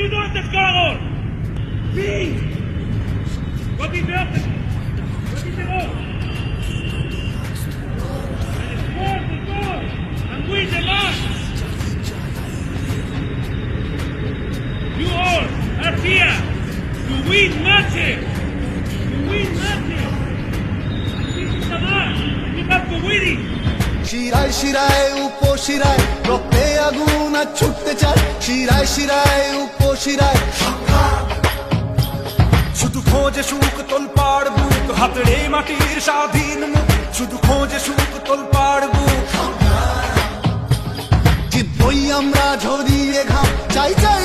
You don't descargo. Sí. What is that? What is the goal? And score the goal and win the match. You all are here to win matches. To win matches. And this is a match. You have to win it. শিরায় শিরায় উপশিরায় রক্তে আগুন আর ছুটতে চায় শিরায় শিরায় উপশিরায় শুধু খোঁজে সুখ তোলপাড় বুক হাতড়ে মাটির স্বাধীন মুখ শুধু খোঁজে সুখ তোলপাড় বুক জিতবই আমরা ঝরিয়ে ঘাম চাই চাই